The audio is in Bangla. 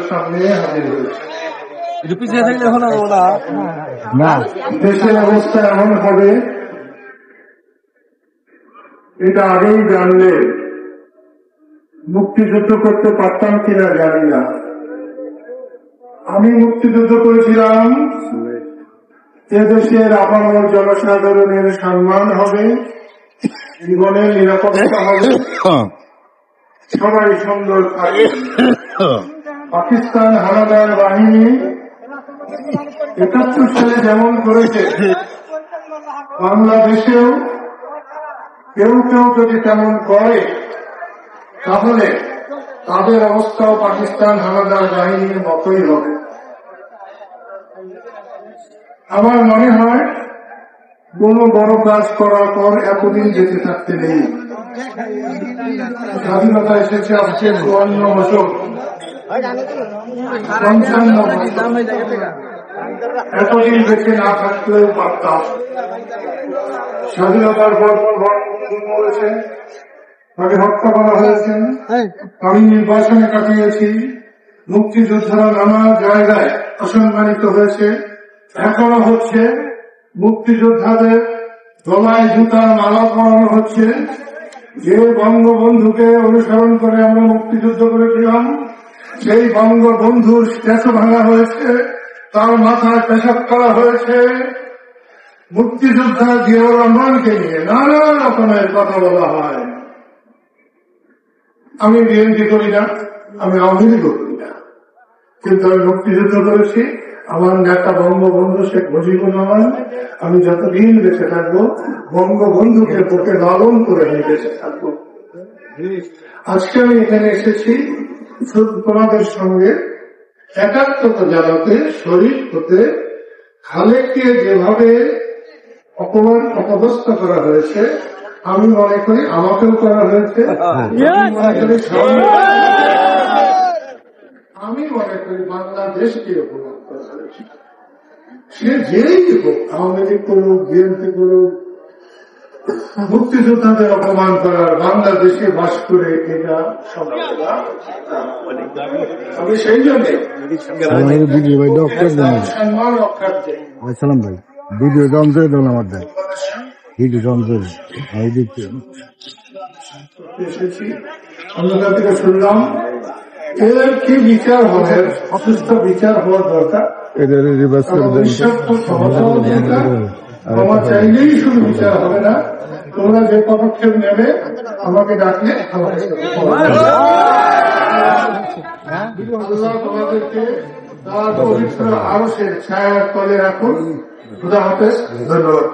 সামনে হাজির হয়েছে। না, দেশের অবস্থা এমন হবে এটা আগেই জানলে মুক্তিযুদ্ধ করতে পারতাম কিনা জানি না। আমি মুক্তিযুদ্ধ করেছিলাম এদেশের আপামর জনসাধারণের সম্মান হবে, জীবনের নিরাপত্তা হবে, সবাই সুন্দর থাকবে। পাকিস্তান হানাদার বাহিনী ৭১ সালে যেমন করেছে, বাংলাদেশেও কেউ কেউ যদি তেমন করে তাহলে তাদের অবস্থাও পাকিস্তান হানাদার বাহিনীর মতোই হবে। আমার মনে হয় কোন বড় কাজ করার পর এতদিন যেতে থাকতে নেই। স্বাধীনতা এসেছে আজকে ৫৪ বছর, ৫৫ বছর। এতদিন বেঁচে না থাকলেও পারতাম। স্বাধীনতার পর বলেছেন, তাকে হত্যা করা হয়েছে, আমি নির্বাচনে কাটিয়েছি, মুক্তিযোদ্ধারা নানা জায়গায় অসম্মানিত হয়েছে, এখনো হচ্ছে। মুক্তিযোদ্ধাদের গলায় জুতার মালা পরানো হচ্ছে। যে বঙ্গবন্ধুকে অনুসরণ করে আমরা মুক্তিযুদ্ধ করেছিলাম, সেই বঙ্গবন্ধুর স্ট্যাচু ভাঙা হয়েছে, তার মাথায় পেশাব করা হয়েছে। মুক্তিযোদ্ধা জিয়াউর রহমানকে নিয়ে নানা রকমের কথা বলা হয়। আমি বিএনপি করি না, আমি আওয়ামী লীগও করি না, কিন্তু আমি মুক্তিযুদ্ধ করেছি। আমার নেতা বঙ্গবন্ধু শেখ মুজিবুর রহমান। আমি যতদিন বেঁচে থাকবো বঙ্গবন্ধুকে বুকে লালন করে আমি বেঁচে থাকবো। আজকে আমি এখানে এসেছি তোমাদের সঙ্গে একাত্মতা জানাতে, শরীর হতে। খালেককে যেভাবে অপমান অপদস্থ করা হয়েছে, আমি মনে করি আমাকেও করা হয়েছে। আমি মনে করি বাংলাদেশকে অপমান করা হয়েছে। সে যেই হোক, আওয়ামী লীগ করুক, বিএনপি করুক, মুক্তিযোদ্ধাদের অপমান করার বাংলাদেশে বাস করে এটা সম্ভব না। আমি সেই জন্য সম্মান রক্ষার্থে ভিডিও যন্ত্রে দেন আমার ভিডিও যন্ত্রে এসেছি। অন্যদের থেকে শুনলাম এর কি বিচার হবে, অসুস্থ বিচার হওয়ার দরকার। আমার চাইলেই শুধু বিচার হবে না, তোমরা যে পদক্ষেপ নেবে আমাকে ডাকলে আল্লাহ তোমাদেরকে তার পবিত্র আরশের ছায়ার তলে রাখুন। খুদা হাফেজ, ধন্যবাদ।